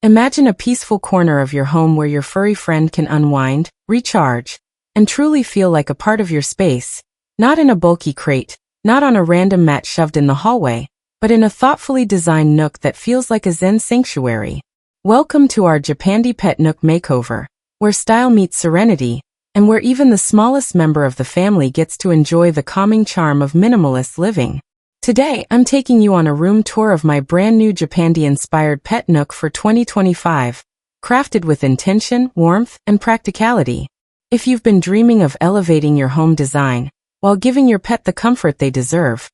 Imagine a peaceful corner of your home where your furry friend can unwind, recharge, and truly feel like a part of your space, not in a bulky crate, not on a random mat shoved in the hallway, but in a thoughtfully designed nook that feels like a Zen sanctuary. Welcome to our Japandi Pet Nook Makeover, where style meets serenity, and where even the smallest member of the family gets to enjoy the calming charm of minimalist living. Today, I'm taking you on a room tour of my brand new Japandi-inspired pet nook for 2025, crafted with intention, warmth, and practicality. If you've been dreaming of elevating your home design while giving your pet the comfort they deserve,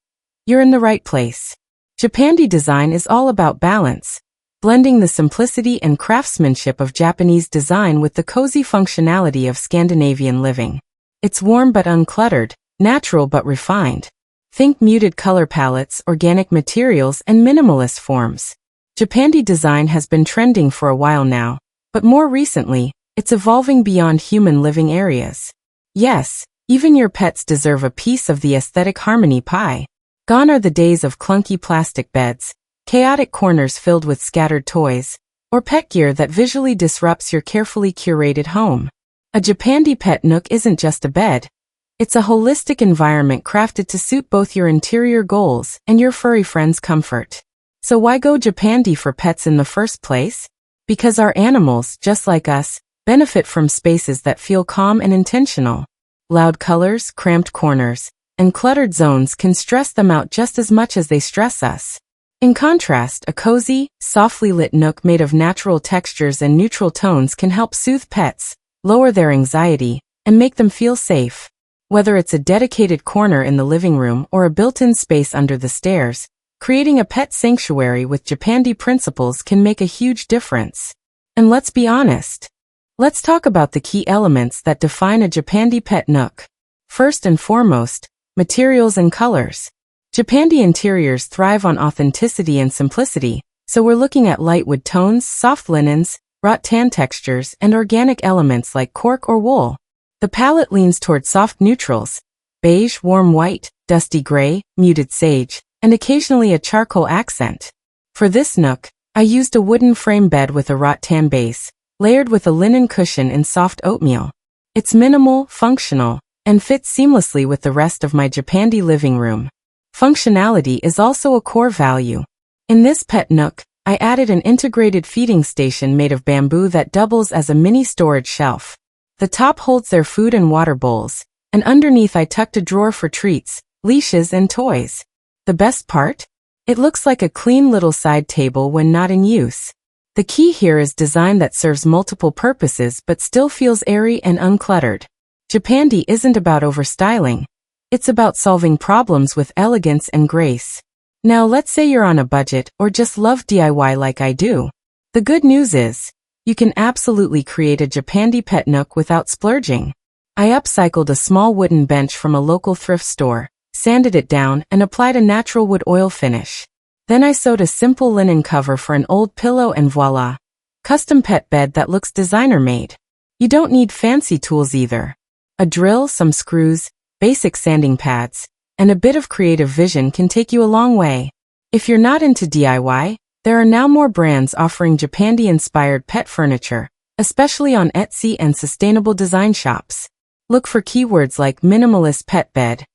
you're in the right place. Japandi design is all about balance, blending the simplicity and craftsmanship of Japanese design with the cozy functionality of Scandinavian living. It's warm but uncluttered, natural but refined. Think muted color palettes, organic materials, and minimalist forms. Japandi design has been trending for a while now, but more recently, it's evolving beyond human living areas. Yes, even your pets deserve a piece of the aesthetic harmony pie. Gone are the days of clunky plastic beds, chaotic corners filled with scattered toys, or pet gear that visually disrupts your carefully curated home. A Japandi pet nook isn't just a bed. It's a holistic environment crafted to suit both your interior goals and your furry friend's comfort. So why go Japandi for pets in the first place? Because our animals, just like us, benefit from spaces that feel calm and intentional. Loud colors, cramped corners, and cluttered zones can stress them out just as much as they stress us. In contrast, a cozy, softly lit nook made of natural textures and neutral tones can help soothe pets, lower their anxiety, and make them feel safe. Whether it's a dedicated corner in the living room or a built-in space under the stairs, creating a pet sanctuary with Japandi principles can make a huge difference. And let's be honest. Let's talk about the key elements that define a Japandi pet nook. First and foremost, materials and colors. Japandi interiors thrive on authenticity and simplicity, so we're looking at light wood tones, soft linens, rattan textures, and organic elements like cork or wool. The palette leans toward soft neutrals, beige, warm white, dusty gray, muted sage, and occasionally a charcoal accent. For this nook, I used a wooden frame bed with a rattan base, layered with a linen cushion in soft oatmeal. It's minimal, functional, and fits seamlessly with the rest of my Japandi living room. Functionality is also a core value. In this pet nook, I added an integrated feeding station made of bamboo that doubles as a mini storage shelf. The top holds their food and water bowls, and underneath I tucked a drawer for treats, leashes, and toys. The best part? It looks like a clean little side table when not in use. The key here is design that serves multiple purposes but still feels airy and uncluttered. Japandi isn't about overstyling. It's about solving problems with elegance and grace. Now let's say you're on a budget or just love DIY like I do. The good news is, you can absolutely create a Japandi pet nook without splurging. I upcycled a small wooden bench from a local thrift store, sanded it down, and applied a natural wood oil finish. Then I sewed a simple linen cover for an old pillow and voila! Custom pet bed that looks designer-made. You don't need fancy tools either. A drill, some screws, basic sanding pads, and a bit of creative vision can take you a long way. If you're not into DIY, there are now more brands offering Japandi-inspired pet furniture, especially on Etsy and sustainable design shops. Look for keywords like minimalist pet bed,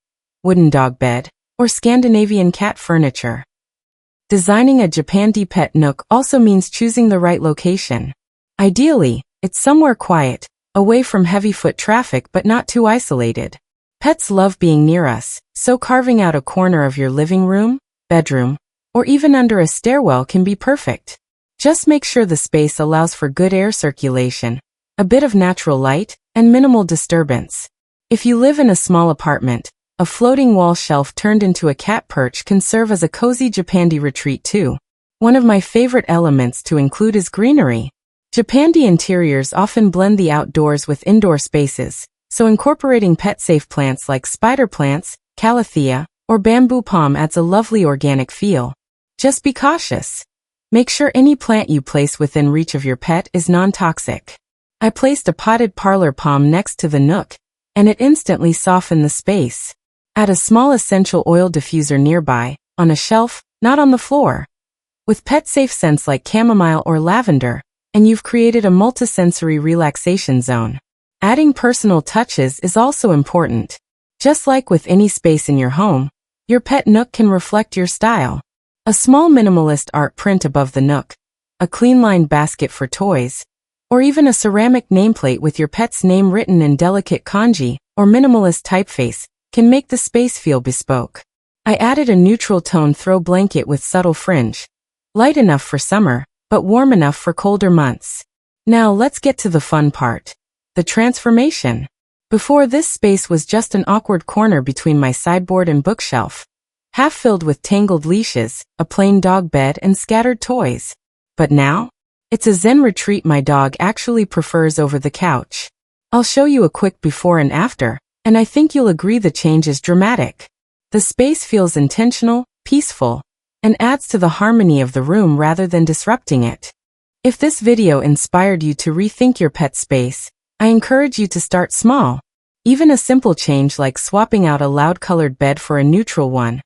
wooden dog bed, or Scandinavian cat furniture. Designing a Japandi pet nook also means choosing the right location. Ideally, it's somewhere quiet, away from heavy foot traffic but not too isolated. Pets love being near us, so carving out a corner of your living room, bedroom, or even under a stairwell can be perfect. Just make sure the space allows for good air circulation, a bit of natural light, and minimal disturbance. If you live in a small apartment, a floating wall shelf turned into a cat perch can serve as a cozy Japandi retreat too. One of my favorite elements to include is greenery. Japandi interiors often blend the outdoors with indoor spaces, so incorporating pet-safe plants like spider plants, calathea, or bamboo palm adds a lovely organic feel. Just be cautious. Make sure any plant you place within reach of your pet is non-toxic. I placed a potted parlor palm next to the nook, and it instantly softened the space. Add a small essential oil diffuser nearby, on a shelf, not on the floor. with pet-safe scents like chamomile or lavender, and you've created a multisensory relaxation zone. Adding personal touches is also important. Just like with any space in your home, your pet nook can reflect your style. A small minimalist art print above the nook, a clean-lined basket for toys, or even a ceramic nameplate with your pet's name written in delicate kanji or minimalist typeface can make the space feel bespoke. I added a neutral tone throw blanket with subtle fringe, light enough for summer, but warm enough for colder months. Now let's get to the fun part. The transformation. Before, this space was just an awkward corner between my sideboard and bookshelf, half filled with tangled leashes, a plain dog bed, and scattered toys. But now, it's a zen retreat my dog actually prefers over the couch. I'll show you a quick before and after, and I think you'll agree the change is dramatic. The space feels intentional, peaceful, and adds to the harmony of the room rather than disrupting it. If this video inspired you to rethink your pet space, I encourage you to start small. Even a simple change like swapping out a loud-colored bed for a neutral one,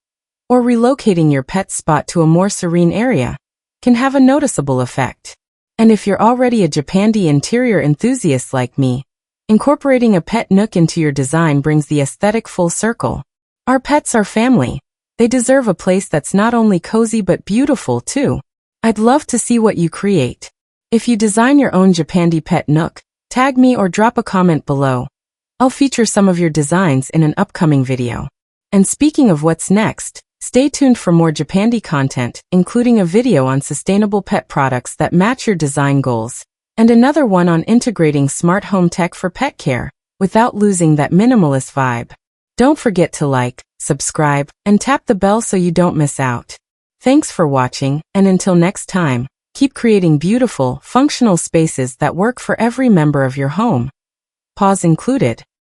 or relocating your pet's spot to a more serene area, can have a noticeable effect. And if you're already a Japandi interior enthusiast like me, incorporating a pet nook into your design brings the aesthetic full circle. Our pets are family. They deserve a place that's not only cozy but beautiful too. I'd love to see what you create. If you design your own Japandi pet nook, tag me or drop a comment below. I'll feature some of your designs in an upcoming video. And speaking of what's next, stay tuned for more Japandi content, including a video on sustainable pet products that match your design goals, and another one on integrating smart home tech for pet care, without losing that minimalist vibe. Don't forget to like, subscribe, and tap the bell so you don't miss out. Thanks for watching, and until next time, keep creating beautiful, functional spaces that work for every member of your home. Paws included.